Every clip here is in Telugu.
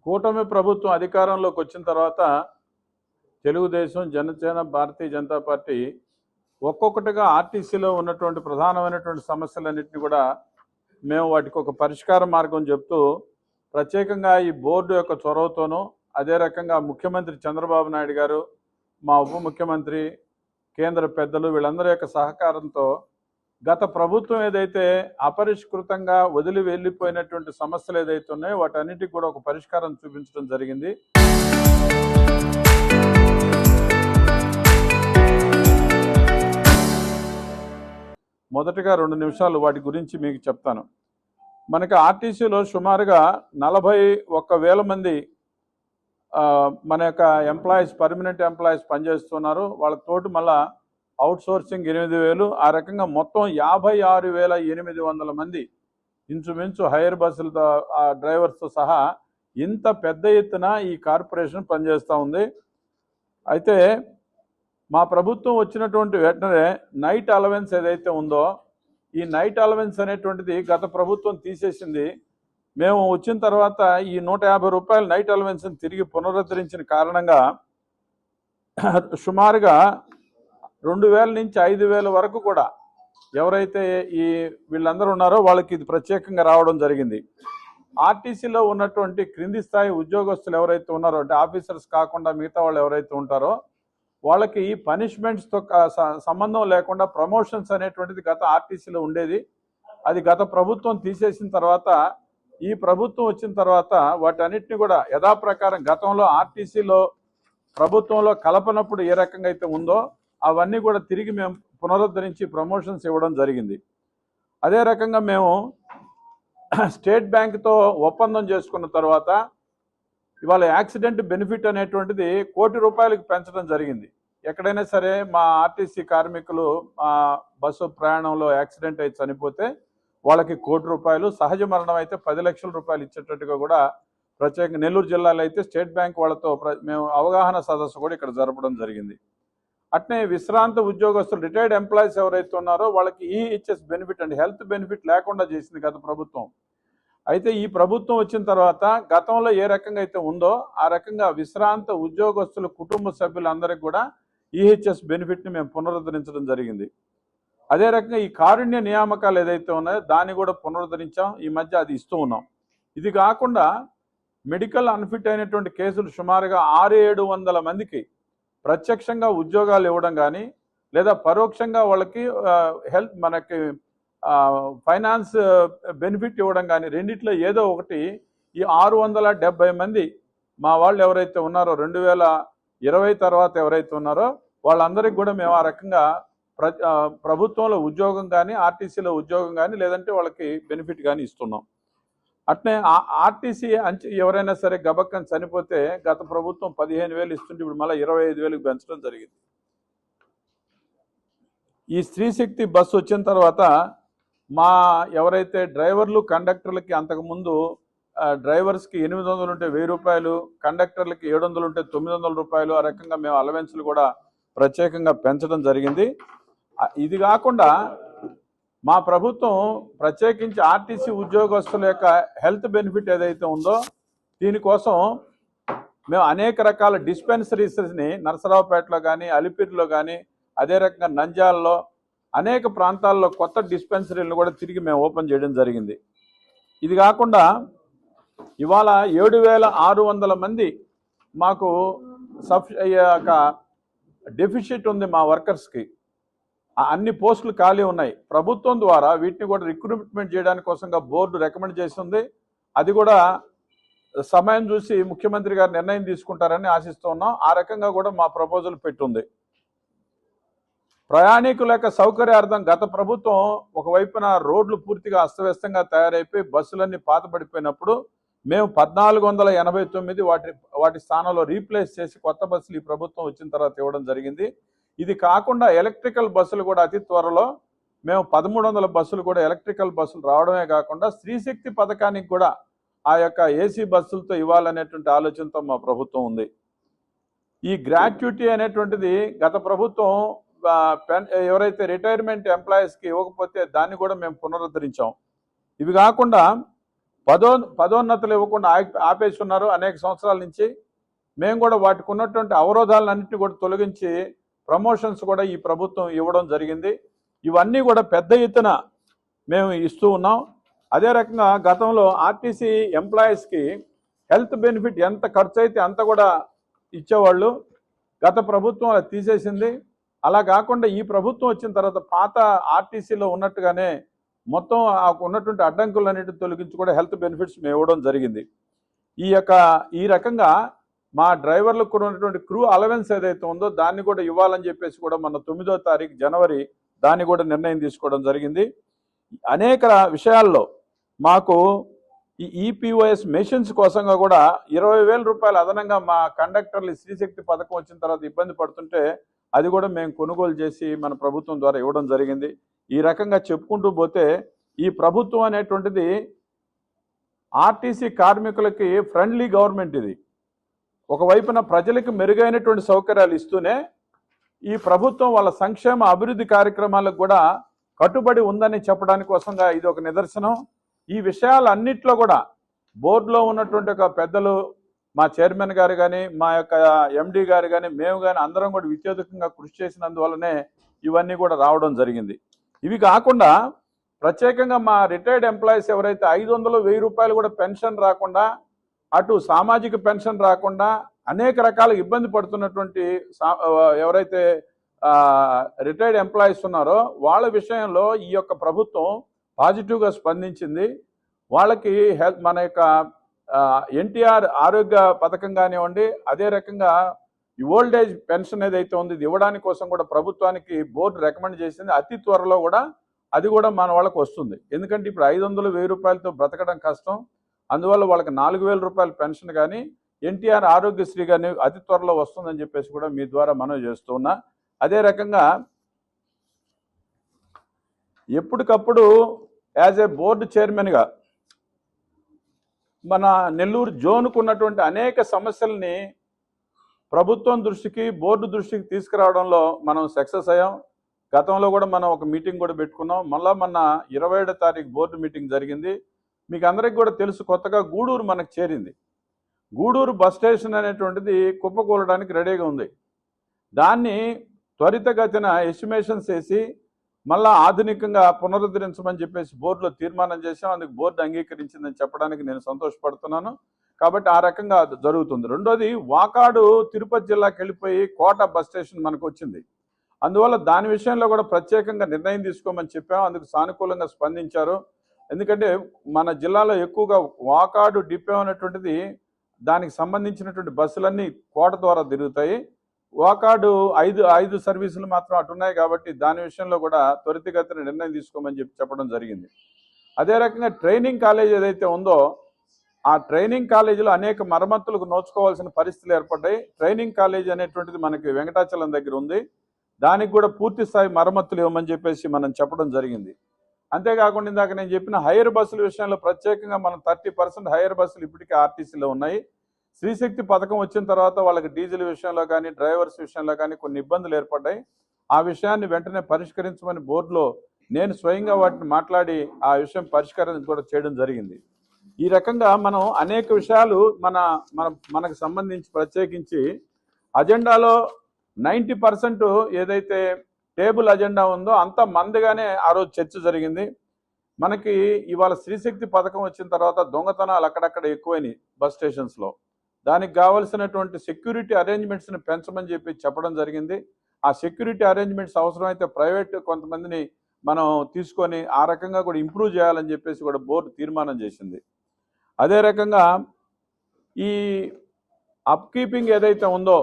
కూటమి ప్రభుత్వం అధికారంలోకి వచ్చిన తర్వాత తెలుగుదేశం, జనసేన, భారతీయ జనతా పార్టీ ఒక్కొక్కటిగా ఆర్టీసీలో ఉన్నటువంటి ప్రధానమైనటువంటి సమస్యలన్నింటినీ కూడా మేము వాటికి ఒక పరిష్కార మార్గం చెప్తూ ప్రత్యేకంగా ఈ బోర్డు యొక్క చొరవతోనూ అదే రకంగా ముఖ్యమంత్రి చంద్రబాబు నాయుడు గారు, మా ఉప ముఖ్యమంత్రి, కేంద్ర పెద్దలు వీళ్ళందరి యొక్క సహకారంతో గత ప్రభుత్వం ఏదైతే అపరిష్కృతంగా వదిలి వెళ్ళిపోయినటువంటి సమస్యలు ఏదైతే ఉన్నాయో వాటన్నిటికి కూడా ఒక పరిష్కారం చూపించడం జరిగింది. మొదటగా 2 నిమిషాలు వాటి గురించి మీకు చెప్తాను. మనకి ఆర్టీసీలో సుమారుగా 41,000 మంది మన యొక్క ఎంప్లాయీస్, పర్మనెంట్ ఎంప్లాయీస్ పనిచేస్తున్నారు. వాళ్ళతోటి మళ్ళా అవుట్ సోర్సింగ్ 8,000, ఆ రకంగా మొత్తం 56,800 మంది ఇంచుమించు హైర్ బస్సులతో డ్రైవర్స్తో సహా ఇంత పెద్ద ఎత్తున ఈ కార్పొరేషన్ పనిచేస్తూ ఉంది. అయితే మా ప్రభుత్వం వచ్చినటువంటి వెంటనే నైట్ అలవెన్స్ ఏదైతే ఉందో ఈ నైట్ అలవెన్స్ అనేటువంటిది గత ప్రభుత్వం తీసేసింది. మేము వచ్చిన తర్వాత ఈ 150 రూపాయల నైట్ అలవెన్స్ని తిరిగి పునరుద్ధరించిన కారణంగా సుమారుగా 2,000 నుంచి 5,000 వరకు కూడా ఎవరైతే ఈ వీళ్ళందరూ ఉన్నారో వాళ్ళకి ఇది ప్రత్యేకంగా రావడం జరిగింది. ఆర్టీసీలో ఉన్నటువంటి క్రింది స్థాయి ఉద్యోగస్తులు ఎవరైతే ఉన్నారో, అంటే ఆఫీసర్స్ కాకుండా మిగతా వాళ్ళు ఎవరైతే ఉంటారో వాళ్ళకి పనిష్మెంట్స్తో సంబంధం లేకుండా ప్రమోషన్స్ అనేటువంటిది గత ఆర్టీసీలో ఉండేది. అది గత ప్రభుత్వం తీసేసిన తర్వాత ఈ ప్రభుత్వం వచ్చిన తర్వాత వాటన్నిటిని కూడా యథాప్రకారం గతంలో ఆర్టీసీలో ప్రభుత్వంలో కలపనప్పుడు ఏ రకంగా అయితే ఉందో అవన్నీ కూడా తిరిగి మేము పునరుద్ధరించి ప్రమోషన్స్ ఇవ్వడం జరిగింది. అదే రకంగా మేము స్టేట్ బ్యాంక్తో ఒప్పందం చేసుకున్న తర్వాత ఇవాళ యాక్సిడెంట్ బెనిఫిట్ అనేటువంటిది ₹1,00,00,000 పెంచడం జరిగింది. ఎక్కడైనా సరే మా ఆర్టీసీ కార్మికులు బస్సు ప్రయాణంలో యాక్సిడెంట్ అయి చనిపోతే వాళ్ళకి ₹1,00,00,000, సహజ మరణం అయితే ₹10 లక్షలు ఇచ్చేటట్టుగా కూడా ప్రత్యేకంగా నెల్లూరు జిల్లాలో అయితే స్టేట్ బ్యాంక్ వాళ్ళతో మేము అవగాహన సదస్సు కూడా ఇక్కడ జరపడం జరిగింది. అట్నే విశ్రాంత ఉద్యోగస్తులు, రిటైర్డ్ ఎంప్లాయీస్ ఎవరైతే ఉన్నారో వాళ్ళకి EHS benefit and health benefit లేకుండా చేసింది గత ప్రభుత్వం. అయితే ఈ ప్రభుత్వం వచ్చిన తర్వాత గతంలో ఏ రకంగా అయితే ఉందో ఆ రకంగా విశ్రాంత ఉద్యోగస్తుల కుటుంబ సభ్యులందరికీ కూడా ఈహెచ్ఎస్ బెనిఫిట్ని మేము పునరుద్ధరించడం జరిగింది. అదే రకంగా ఈ కారుణ్య నియామకాలు ఏదైతే ఉన్నాయో దాన్ని కూడా పునరుద్ధరించాం. ఈ మధ్య అది ఇస్తూ ఉన్నాం. ఇది కాకుండా మెడికల్ అన్ఫిట్ అయినటువంటి కేసులు సుమారుగా 600-700 మందికి ప్రత్యక్షంగా ఉద్యోగాలు ఇవ్వడం కానీ లేదా పరోక్షంగా వాళ్ళకి మనకి ఫైనాన్స్ బెనిఫిట్ ఇవ్వడం కానీ రెండిట్లో ఏదో ఒకటి ఈ 670 మంది మా వాళ్ళు ఎవరైతే ఉన్నారో 2020 తర్వాత ఎవరైతే ఉన్నారో వాళ్ళందరికీ కూడా మేము ఆ రకంగా ప్రభుత్వంలో ఉద్యోగం కానీ ఆర్టీసీలో ఉద్యోగం కానీ లేదంటే వాళ్ళకి బెనిఫిట్ కానీ ఇస్తున్నాం. అట్నే ఆర్టీసీ ఎవరైనా సరే గబక్కని చనిపోతే గత ప్రభుత్వం 15,000 ఇస్తుంటే ఇప్పుడు మళ్ళీ 25,000 పెంచడం జరిగింది. ఈ స్త్రీశక్తి బస్సు వచ్చిన తర్వాత మా ఎవరైతే డ్రైవర్లు, కండక్టర్లకి అంతకుముందు డ్రైవర్స్కి 800 ఉంటే ₹1,000, కండక్టర్లకి 700 ఉంటే ₹900, ఆ రకంగా మేము అలవెన్స్లు కూడా ప్రత్యేకంగా పెంచడం జరిగింది. ఇది కాకుండా మా ప్రభుత్వం ప్రత్యేకించి ఆర్టీసీ ఉద్యోగస్తుల యొక్క హెల్త్ బెనిఫిట్ ఏదైతే ఉందో దీనికోసం మేము అనేక రకాల డిస్పెన్సరీస్ని నరసరావుపేటలో కానీ, అలిపిరిలో కానీ, అదే రకంగా నంద్యాలలో అనేక ప్రాంతాల్లో కొత్త డిస్పెన్సరీలను కూడా తిరిగి మేము ఓపెన్ చేయడం జరిగింది. ఇది కాకుండా ఇవాళ 7,600 మంది మాకు డెఫిషిట్ ఉంది మా వర్కర్స్కి. అన్ని పోస్టులు ఖాళీ ఉన్నాయి. ప్రభుత్వం ద్వారా వీటిని కూడా రిక్రూట్మెంట్ చేయడానికి కోసంగా బోర్డు రికమెండ్ చేస్తుంది. అది కూడా సమయం చూసి ముఖ్యమంత్రి గారు నిర్ణయం తీసుకుంటారని ఆశిస్తూ ఉన్నాం. ఆ రకంగా కూడా మా ప్రపోజల్ పెట్టుంది. ప్రయాణికుల యొక్క సౌకర్యార్థం గత ప్రభుత్వం ఒకవైపున రోడ్లు పూర్తిగా అస్తవ్యస్తంగా తయారైపోయి బస్సులన్నీ పాతబడిపోయినప్పుడు మేము 1,489 వాటి స్థానంలో రీప్లేస్ చేసి కొత్త బస్సులు ఈ ప్రభుత్వం వచ్చిన తర్వాత ఇవ్వడం జరిగింది. ఇది కాకుండా ఎలక్ట్రికల్ బస్సులు కూడా అతి త్వరలో మేము 1,300 బస్సులు కూడా ఎలక్ట్రికల్ బస్సులు రావడమే కాకుండా స్త్రీశక్తి పథకానికి కూడా ఆ యొక్క ఏసీ బస్సులతో ఇవ్వాలనేటువంటి ఆలోచనతో మా ప్రభుత్వం ఉంది. ఈ గ్రాట్యుటీ అనేటువంటిది గత ప్రభుత్వం ఎవరైతే రిటైర్మెంట్ ఎంప్లాయీస్కి ఇవ్వకపోతే దాన్ని కూడా మేము పునరుద్ధరించాం. ఇవి కాకుండా పదోన్నతులు ఇవ్వకుండా ఆపేస్తున్నారు అనేక సంవత్సరాల నుంచి. మేము కూడా వాటికి ఉన్నటువంటి అవరోధాలన్నింటినీ కూడా తొలగించి ప్రమోషన్స్ కూడా ఈ ప్రభుత్వం ఇవ్వడం జరిగింది. ఇవన్నీ కూడా పెద్ద ఎత్తున మేము ఇస్తూ ఉన్నాం. అదే రకంగా గతంలో ఆర్టీసీ ఎంప్లాయీస్కి హెల్త్ బెనిఫిట్ ఎంత ఖర్చు అయితే అంత కూడా ఇచ్చేవాళ్ళు. గత ప్రభుత్వం అది తీసేసింది. అలా కాకుండా ఈ ప్రభుత్వం వచ్చిన తర్వాత పాత ఆర్టీసీలో ఉన్నట్టుగానే మొత్తం ఉన్నటువంటి అడ్డంకులన్నిటిని తొలగించి కూడా హెల్త్ బెనిఫిట్స్ మేము ఇవ్వడం జరిగింది. ఈ రకంగా మా డ్రైవర్లకు కూడా ఉన్నటువంటి క్రూ అలవెన్స్ ఏదైతే ఉందో దాన్ని కూడా ఇవ్వాలని చెప్పేసి కూడా మన 9వ తారీఖు జనవరి దాన్ని కూడా నిర్ణయం తీసుకోవడం జరిగింది. అనేక విషయాల్లో మాకు ఈ ఈపీఓఎస్ మెషిన్స్ కోసంగా కూడా 20,000 రూపాయలు అదనంగా మా కండక్టర్లు శ్రీశక్తి పథకం వచ్చిన తర్వాత ఇబ్బంది పడుతుంటే అది కూడా మేము కొనుగోలు చేసి మన ప్రభుత్వం ద్వారా ఇవ్వడం జరిగింది. ఈ రకంగా చెప్పుకుంటూ పోతే ఈ ప్రభుత్వం అనేటువంటిది ఆర్టీసీ కార్మికులకి ఫ్రెండ్లీ గవర్నమెంట్. ఇది ఒకవైపున ప్రజలకు మెరుగైనటువంటి సౌకర్యాలు ఇస్తూనే ఈ ప్రభుత్వం వాళ్ళ సంక్షేమ అభివృద్ధి కార్యక్రమాలకు కూడా కట్టుబడి ఉందని చెప్పడానికి కోసంగా ఇది ఒక నిదర్శనం. ఈ విషయాలన్నిట్లో కూడా బోర్డులో ఉన్నటువంటి ఒక పెద్దలు, మా చైర్మన్ గారు కానీ, మా యొక్క ఎండి గారు కానీ, మేము కానీ అందరం కూడా విద్యుత్తుకంగా కృషి చేసినందువల్లనే ఇవన్నీ కూడా రావడం జరిగింది. ఇవి కాకుండా ప్రత్యేకంగా మా రిటైర్డ్ ఎంప్లాయీస్ ఎవరైతే 500-1000 రూపాయలు కూడా పెన్షన్ రాకుండా, అటు సామాజిక పెన్షన్ రాకుండా అనేక రకాల ఇబ్బంది పడుతున్నటువంటి ఎవరైతే రిటైర్డ్ ఎంప్లాయీస్ ఉన్నారో వాళ్ళ విషయంలో ఈ యొక్క ప్రభుత్వం పాజిటివ్గా స్పందించింది. వాళ్ళకి మన యొక్క ఎన్టీఆర్ ఆరోగ్య పథకం కానివ్వండి, అదే రకంగా ఈ ఓల్డ్ ఏజ్ పెన్షన్ ఏదైతే ఉంది ఇది ఇవ్వడానికి కోసం కూడా ప్రభుత్వానికి బోర్డు రికమెండ్ చేసింది. అతి త్వరలో కూడా అది కూడా మన వాళ్ళకి వస్తుంది. ఎందుకంటే ఇప్పుడు 500-1000 రూపాయలతో బ్రతకడం కష్టం. అందువల్ల వాళ్ళకి 4,000 రూపాయల పెన్షన్ కానీ, ఎన్టీఆర్ ఆరోగ్యశ్రీ కానీ అతి త్వరలో వస్తుందని చెప్పేసి కూడా మీ ద్వారా మనవి చేస్తూ ఉన్నా. అదే రకంగా ఎప్పటికప్పుడు యాజ్ ఏ బోర్డు చైర్మన్గా మన నెల్లూరు జోన్కు ఉన్నటువంటి అనేక సమస్యల్ని ప్రభుత్వం దృష్టికి, బోర్డు దృష్టికి తీసుకురావడంలో మనం సక్సెస్ అయ్యాం. గతంలో కూడా మనం ఒక మీటింగ్ కూడా పెట్టుకున్నాం. మళ్ళా మొన్న 27వ తారీఖు బోర్డు మీటింగ్ జరిగింది. మీకు అందరికీ కూడా తెలుసు, కొత్తగా గూడూరు మనకు చేరింది. గూడూరు బస్ స్టేషన్ అనేటువంటిది కుప్పకూలడానికి రెడీగా ఉంది. దాన్ని త్వరితగతిన ఎస్టిమేషన్స్ వేసి మళ్ళా ఆధునికంగా పునరుద్ధరించమని చెప్పేసి బోర్డులో తీర్మానం చేశాం. అందుకు బోర్డు అంగీకరించిందని చెప్పడానికి నేను సంతోషపడుతున్నాను. కాబట్టి ఆ రకంగా జరుగుతుంది. రెండోది, వాకాడు తిరుపతి జిల్లాకి వెళ్ళిపోయి కోట బస్ స్టేషన్ మనకు వచ్చింది. అందువల్ల దాని విషయంలో కూడా ప్రత్యేకంగా నిర్ణయం తీసుకోమని చెప్పాం. అందుకు సానుకూలంగా స్పందించారు. ఎందుకంటే మన జిల్లాలో ఎక్కువగా వాకాడు డిపో అనేటువంటిది, దానికి సంబంధించినటువంటి బస్సులన్నీ కోట ద్వారా తిరుగుతాయి. వాకాడు ఐదు సర్వీసులు మాత్రం అటున్నాయి. కాబట్టి దాని విషయంలో కూడా త్వరితగతిన నిర్ణయం తీసుకోమని చెప్పడం జరిగింది. అదే రకంగా ట్రైనింగ్ కాలేజ్ ఏదైతే ఉందో ఆ ట్రైనింగ్ కాలేజీలో అనేక మరమ్మతులకు నోచుకోవాల్సిన పరిస్థితులు ఏర్పడ్డాయి. ట్రైనింగ్ కాలేజ్ అనేటువంటిది మనకి వెంకటాచలం దగ్గర ఉంది. దానికి కూడా పూర్తి స్థాయి మరమ్మతులు ఇవ్వమని చెప్పేసి మనం చెప్పడం జరిగింది. అంతేకాకుండా ఇందాక నేను చెప్పిన హైయర్ బస్సుల విషయంలో ప్రత్యేకంగా మనం 30% హైయర్ బస్సులు ఇప్పటికీ ఆర్టీసీలో ఉన్నాయి. శ్రీశక్తి పథకం వచ్చిన తర్వాత వాళ్ళకి డీజిల్ విషయంలో కానీ, డ్రైవర్స్ విషయంలో కానీ కొన్ని ఇబ్బందులు ఏర్పడ్డాయి. ఆ విషయాన్ని వెంటనే పరిష్కరించమని బోర్డులో నేను స్వయంగా వాటిని మాట్లాడి ఆ విషయం పరిష్కారం కూడా చేయడం జరిగింది. ఈ రకంగా మనం అనేక విషయాలు మనకు సంబంధించి ప్రత్యేకించి అజెండాలో 90% ఏదైతే టేబుల్ అజెండా ఉందో అంత మందిగానే ఆ రోజు చర్చ జరిగింది. మనకి ఇవాళ శ్రీశక్తి పథకం వచ్చిన తర్వాత దొంగతనాలు అక్కడక్కడ ఎక్కువైనాయి బస్ స్టేషన్స్లో. దానికి కావాల్సినటువంటి సెక్యూరిటీ అరేంజ్మెంట్స్ని పెంచమని చెప్పడం జరిగింది. ఆ సెక్యూరిటీ అరేంజ్మెంట్స్ అవసరమైతే ప్రైవేట్ కొంతమందిని మనం తీసుకొని ఆ రకంగా కూడా ఇంప్రూవ్ చేయాలని చెప్పేసి కూడా బోర్డు తీర్మానం చేసింది. అదే రకంగా ఈ అప్కీపింగ్ ఏదైతే ఉందో,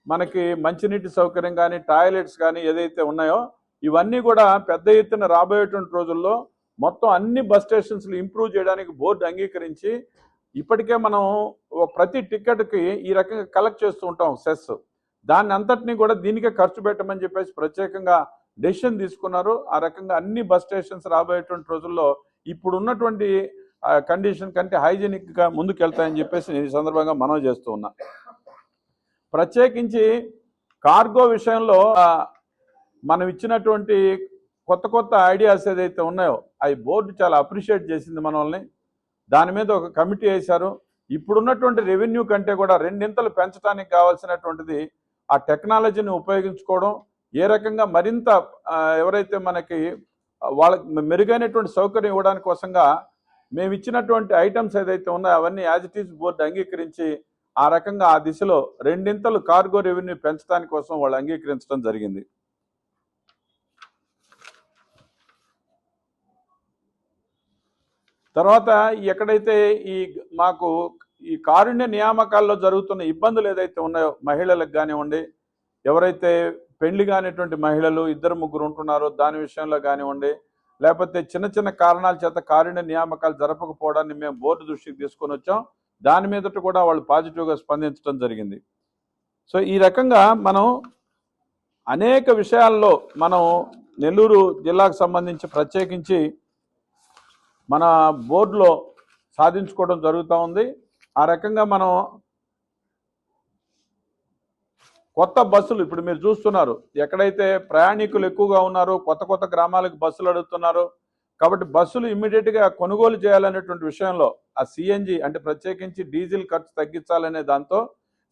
మనకి మంచినీటి సౌకర్యం కానీ, టాయిలెట్స్ కానీ ఏదైతే ఉన్నాయో ఇవన్నీ కూడా పెద్ద ఎత్తున రాబోయేటువంటి రోజుల్లో మొత్తం అన్ని బస్ స్టేషన్స్లు ఇంప్రూవ్ చేయడానికి బోర్డు అంగీకరించి ఇప్పటికే మనం ప్రతి టికెట్కి ఈ రకంగా కలెక్ట్ చేస్తూ ఉంటాం సెస్. దాన్ని అంతటినీ కూడా దీనికే ఖర్చు పెట్టమని చెప్పేసి ప్రత్యేకంగా డెసిషన్ తీసుకున్నారు. ఆ రకంగా అన్ని బస్ స్టేషన్స్ రాబోయేటువంటి రోజుల్లో ఇప్పుడు ఉన్నటువంటి కండిషన్ కంటే హైజీనిక్గా ముందుకెళ్తాయని చెప్పేసి నేను ఈ సందర్భంగా మనవి చేస్తూ ఉన్నా. ప్రత్యేకించి కార్గో విషయంలో మనం ఇచ్చినటువంటి కొత్త ఐడియాస్ ఏదైతే ఉన్నాయో అవి బోర్డు చాలా అప్రిషియేట్ చేసింది మనల్ని. దాని మీద ఒక కమిటీ వేశారు. ఇప్పుడున్నటువంటి రెవెన్యూ కంటే కూడా 2 పెంచడానికి కావాల్సినటువంటిది ఆ టెక్నాలజీని ఉపయోగించుకోవడం, ఏ రకంగా మరింత ఎవరైతే మనకి వాళ్ళకి మెరుగైనటువంటి సౌకర్యం ఇవ్వడానికి కోసంగా మేము ఇచ్చినటువంటి ఐటమ్స్ ఏదైతే ఉన్నాయో అవన్నీ యాజ్ ఇట్ ఈజ్ బోర్డు అంగీకరించి ఆ రకంగా ఆ దిశలో 2 కార్గో రెవెన్యూ పెంచడానికి కోసం వాళ్ళు అంగీకరించడం జరిగింది. తర్వాత ఎక్కడైతే మాకు ఈ కారుణ్య నియామకాల్లో జరుగుతున్న ఇబ్బందులు ఏదైతే ఉన్నాయో మహిళలకు కానివ్వండి, ఎవరైతే పెళ్లి కానిటువంటి మహిళలు 2-3 ఉంటున్నారో దాని విషయంలో కానివ్వండి, లేకపోతే చిన్న చిన్న కారణాల చేత కారుణ్య నియామకాలు జరపకపోవడాన్ని మేము బోర్డు దృష్టికి తీసుకొని వచ్చాం. దాని మీదట కూడా వాళ్ళు పాజిటివ్గా స్పందించడం జరిగింది. సో ఈ రకంగా మనం అనేక విషయాల్లో మనం నెల్లూరు జిల్లాకు సంబంధించి ప్రత్యేకించి మన బోర్డులో సాధించుకోవడం జరుగుతూ ఉంది. ఆ రకంగా మనం కొత్త బస్సులు ఇప్పుడు మీరు చూస్తున్నారు, ఎక్కడైతే ప్రయాణికులు ఎక్కువగా ఉన్నారో కొత్త గ్రామాలకు బస్సులు అడుగుతున్నారు. కాబట్టి బస్సులు ఇమ్మీడియట్గా కొనుగోలు చేయాలనేటువంటి విషయంలో ఆ సిఎన్జి అంటే ప్రత్యేకించి డీజిల్ ఖర్చు తగ్గించాలనే దాంతో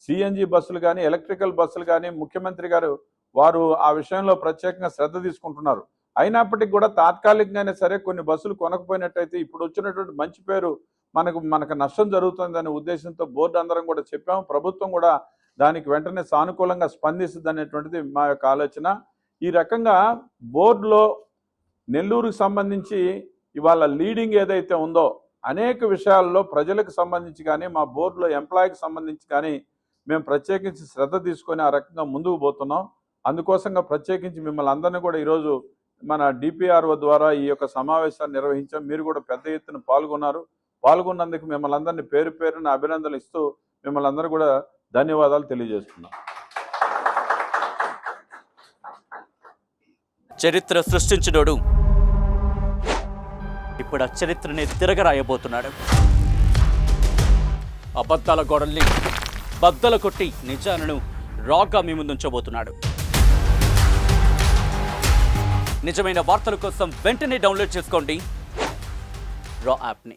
సిఎన్జి బస్సులు కానీ ఎలక్ట్రికల్ బస్సులు కానీ ముఖ్యమంత్రి గారు వారు ఆ విషయంలో ప్రత్యేకంగా శ్రద్ధ తీసుకుంటున్నారు. అయినప్పటికీ కూడా తాత్కాలికంగానే సరే కొన్ని బస్సులు కొనకపోయినట్టయితే ఇప్పుడు వచ్చినటువంటి మంచి పేరు మనకు నష్టం జరుగుతుందనే ఉద్దేశంతో బోర్డు అందరం కూడా చెప్పాము. ప్రభుత్వం కూడా దానికి వెంటనే సానుకూలంగా స్పందిస్తుంది అనేటువంటిది మా యొక్క ఆలోచన. ఈ రకంగా బోర్డులో నెల్లూరుకు సంబంధించి ఇవాళ లీడింగ్ ఏదైతే ఉందో అనేక విషయాల్లో ప్రజలకు సంబంధించి కానీ మా బోర్డులో ఎంప్లాయీకి సంబంధించి కానీ మేము ప్రత్యేకించి శ్రద్ధ తీసుకొని ఆ రకంగా ముందుకు పోతున్నాం. అందుకోసంగా ప్రత్యేకించి మిమ్మల్ని అందరినీ కూడా ఈరోజు మన డిపిఆర్ఓ ద్వారా ఈ యొక్క సమావేశాన్ని నిర్వహించాం. మీరు కూడా పెద్ద ఎత్తున పాల్గొన్నందుకు మిమ్మల్ని అందరినీ పేరు పేరున అభినందనలు ఇస్తూ మిమ్మల్ని అందరూ కూడా ధన్యవాదాలు తెలియజేస్తున్నాం. చరిత్ర సృష్టించినోడు ఇప్పుడు ఆ చరిత్రని తిరగరాయబోతున్నాడు. అబద్ధాల గోడల్ని బద్దలు కొట్టి నిజాలను రాగా మీ ముందుంచబోతున్నాడు. నిజమైన వార్తల కోసం వెంటనే డౌన్లోడ్ చేసుకోండి రా యాప్ని.